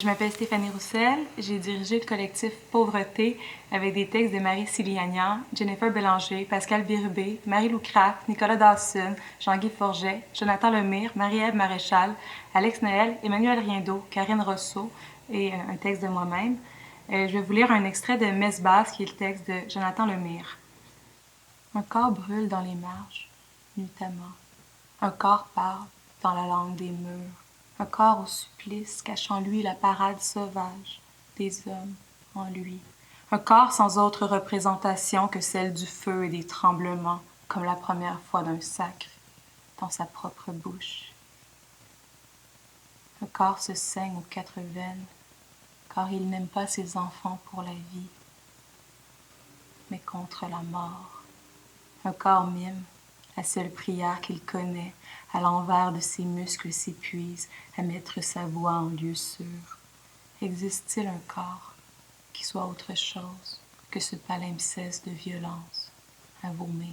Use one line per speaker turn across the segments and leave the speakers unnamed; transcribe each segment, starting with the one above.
Je m'appelle Stéphanie Roussel, j'ai dirigé le collectif Pauvreté avec des textes de Marie Siliagnan, Jennifer Bélanger, Pascal Bérubé, Marie-Lou Craft, Nicolas Dawson, Jean-Guy Forget, Jonathan Lemire, Marie-Ève Maréchal, Alex Noël, Emmanuel Riendeau, Karine Rousseau et un texte de moi-même. Je vais vous lire un extrait de Messe basse qui est le texte de Jonathan Lemire. Un corps brûle dans les marges, nuitamment. Un corps parle dans la langue des murs. Un corps au supplice, cache en lui la parade sauvage des hommes en lui. Un corps sans autre représentation que celle du feu et des tremblements, comme la première fois d'un sacre dans sa propre bouche. Un corps se saigne aux 4 veines, car il n'aime pas ses enfants pour la vie, mais contre la mort. Un corps mime, la seule prière qu'il connaît, à l'envers de ses muscles s'épuise à mettre sa voix en lieu sûr. Existe-t-il un corps qui soit autre chose que ce palimpseste de violence à vomir?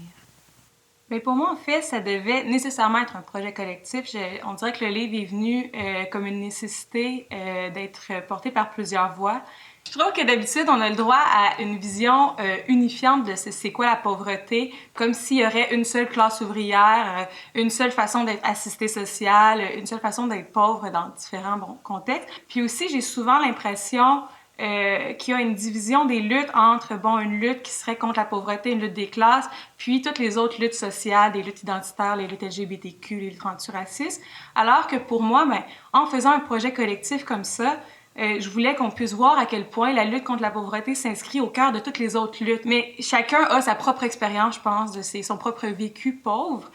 Mais pour moi, en fait, ça devait nécessairement être un projet collectif. On dirait que le livre est venu comme une nécessité d'être porté par plusieurs voix. Je trouve que d'habitude, on a le droit à une vision unifiante de c'est quoi la pauvreté, comme s'il y aurait une seule classe ouvrière, une seule façon d'être assistée sociale, une seule façon d'être pauvre dans différents contextes. Puis aussi, j'ai souvent l'impression qu'il y a une division des luttes entre, une lutte qui serait contre la pauvreté, une lutte des classes, puis toutes les autres luttes sociales, les luttes identitaires, les luttes LGBTQ, les luttes antiracistes. Alors que pour moi, en faisant un projet collectif comme ça, je voulais qu'on puisse voir à quel point la lutte contre la pauvreté s'inscrit au cœur de toutes les autres luttes. Mais chacun a sa propre expérience, je pense, de son propre vécu pauvre.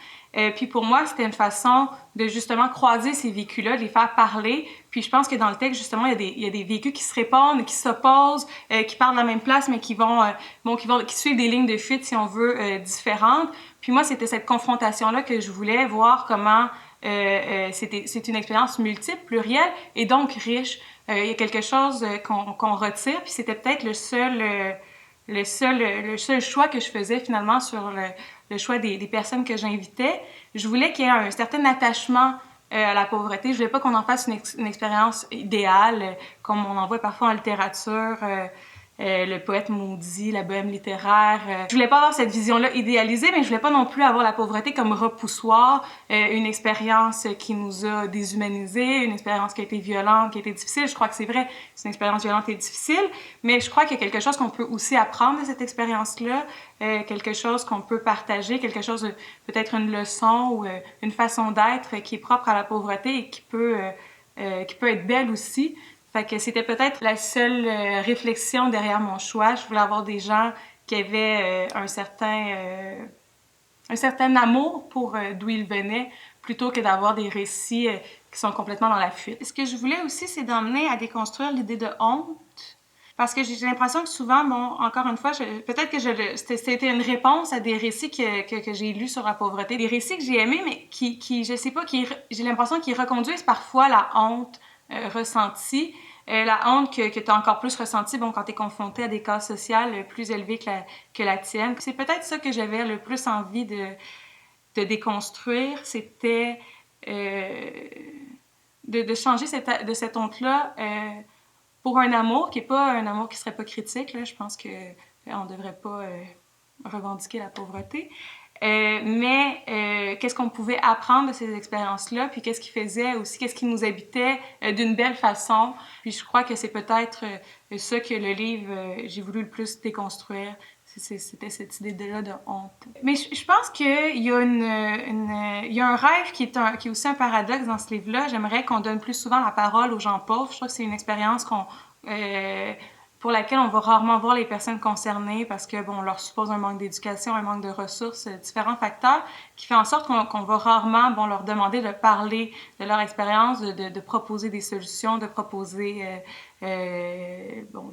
Puis pour moi, c'était une façon de justement croiser ces vécus-là, de les faire parler. Puis je pense que dans le texte, justement, il y a des vécus qui se répondent, qui s'opposent, qui partent de la même place, mais qui suivent des lignes de fuite, si on veut, différentes. Puis moi, c'était cette confrontation-là que je voulais voir comment c'est une expérience multiple, plurielle et donc riche. Il y a quelque chose qu'on retire, puis c'était peut-être le seul choix que je faisais finalement sur le choix des personnes que j'invitais. Je voulais qu'il y ait un certain attachement à la pauvreté. Je voulais pas qu'on en fasse une expérience idéale, comme on en voit parfois en littérature, le poète maudit, la bohème littéraire. Je voulais pas avoir cette vision-là idéalisée, mais je voulais pas non plus avoir la pauvreté comme repoussoir, une expérience qui nous a déshumanisés, une expérience qui a été violente, qui a été difficile. Je crois que c'est vrai, c'est une expérience violente et difficile, mais je crois qu'il y a quelque chose qu'on peut aussi apprendre de cette expérience-là, quelque chose qu'on peut partager, quelque chose, peut-être une leçon ou une façon d'être qui est propre à la pauvreté et qui peut être belle aussi. Fait que c'était peut-être la seule réflexion derrière mon choix. Je voulais avoir des gens qui avaient un certain amour pour d'où ils venaient, plutôt que d'avoir des récits qui sont complètement dans la fuite. Ce que je voulais aussi, c'est d'emmener à déconstruire l'idée de honte. Parce que j'ai l'impression que souvent, encore une fois, peut-être que c'était une réponse à des récits que j'ai lus sur la pauvreté, des récits que j'ai aimés, mais je sais pas, j'ai l'impression qu'ils reconduisent parfois la honte ressentie, la honte que tu as encore plus ressentie quand tu es confronté à des cas sociaux plus élevés que la tienne. C'est peut-être ça que j'avais le plus envie de déconstruire, c'était de changer de cette honte-là pour un amour qui est pas un amour qui serait pas critique. Là. Je pense que on devrait pas revendiquer la pauvreté. Mais qu'est-ce qu'on pouvait apprendre de ces expériences-là, puis qu'est-ce qui faisait aussi, qu'est-ce qui nous habitait d'une belle façon. Puis je crois que c'est peut-être ça que le livre, j'ai voulu le plus déconstruire. C'était cette idée-là de honte. Mais je pense qu'il y a il y a un rêve qui est aussi un paradoxe dans ce livre-là. J'aimerais qu'on donne plus souvent la parole aux gens pauvres. Je trouve que c'est une expérience pour laquelle on va rarement voir les personnes concernées parce que on leur suppose un manque d'éducation, un manque de ressources, différents facteurs qui fait en sorte qu'on va rarement leur demander de parler de leur expérience, de proposer des solutions, de proposer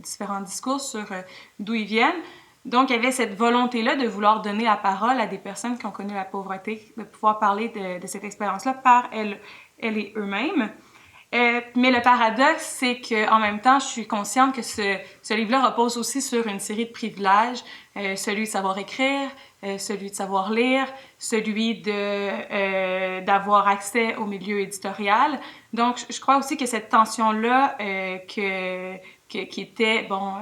différents discours sur d'où ils viennent. Donc, il y avait cette volonté-là de vouloir donner la parole à des personnes qui ont connu la pauvreté, de pouvoir parler de cette expérience-là par elles et eux-mêmes. Mais le paradoxe, c'est qu'en même temps, je suis consciente que ce livre-là repose aussi sur une série de privilèges, celui de savoir écrire, celui de savoir lire, celui d'avoir accès au milieu éditorial. Donc, je crois aussi que cette tension-là qui était, bon,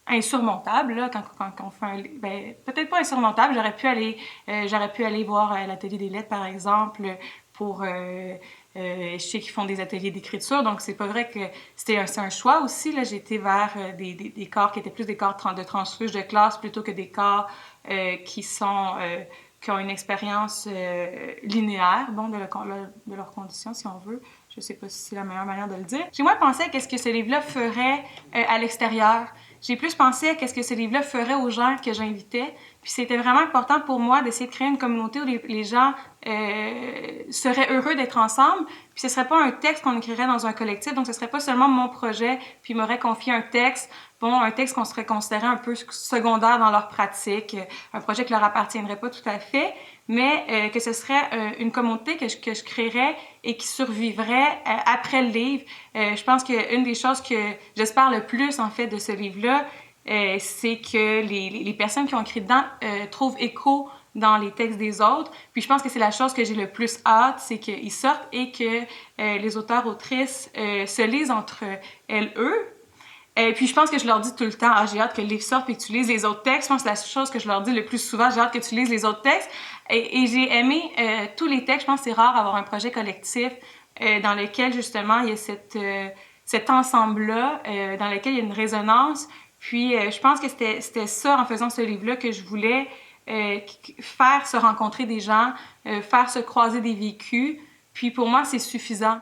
insurmontable, là, quand on fait un... Ben, peut-être pas insurmontable, j'aurais pu aller voir l'atelier des lettres, par exemple, pour... je sais qu'ils font des ateliers d'écriture, donc c'est pas vrai que c'est un choix aussi. Là, j'ai été vers des corps qui étaient plus des corps de transfuge de classe plutôt que des corps qui ont une expérience linéaire, bon, de leurs conditions, si on veut. Je sais pas si c'est la meilleure manière de le dire. J'ai moins pensé à qu'est-ce que ce livre-là ferait à l'extérieur. J'ai plus pensé à qu'est-ce que ce livre-là ferait aux gens que j'invitais. Puis c'était vraiment important pour moi d'essayer de créer une communauté où les gens seraient heureux d'être ensemble. Puis ce serait pas un texte qu'on écrirait dans un collectif, donc ce serait pas seulement mon projet, puis ils m'auraient confié un texte, bon, un texte qu'on serait considéré un peu secondaire dans leur pratique, un projet qui leur appartiendrait pas tout à fait, mais que ce serait une communauté que je créerais et qui survivrait après le livre. Je pense qu'une des choses que j'espère le plus, en fait, de ce livre-là, c'est que les personnes qui ont écrit dedans trouvent écho dans les textes des autres. Puis je pense que c'est la chose que j'ai le plus hâte, c'est qu'ils sortent et que les auteurs-autrices se lisent entre elles, eux. Et puis je pense que je leur dis tout le temps, j'ai hâte que le livre sorte et que tu lises les autres textes. Je pense que c'est la chose que je leur dis le plus souvent, j'ai hâte que tu lises les autres textes. Et j'ai aimé tous les textes. Je pense que c'est rare d'avoir un projet collectif dans lequel justement il y a cet ensemble-là, dans lequel il y a une résonance. Puis je pense que c'était ça, en faisant ce livre-là, que je voulais faire se rencontrer des gens, faire se croiser des vécus. Puis pour moi, c'est suffisant.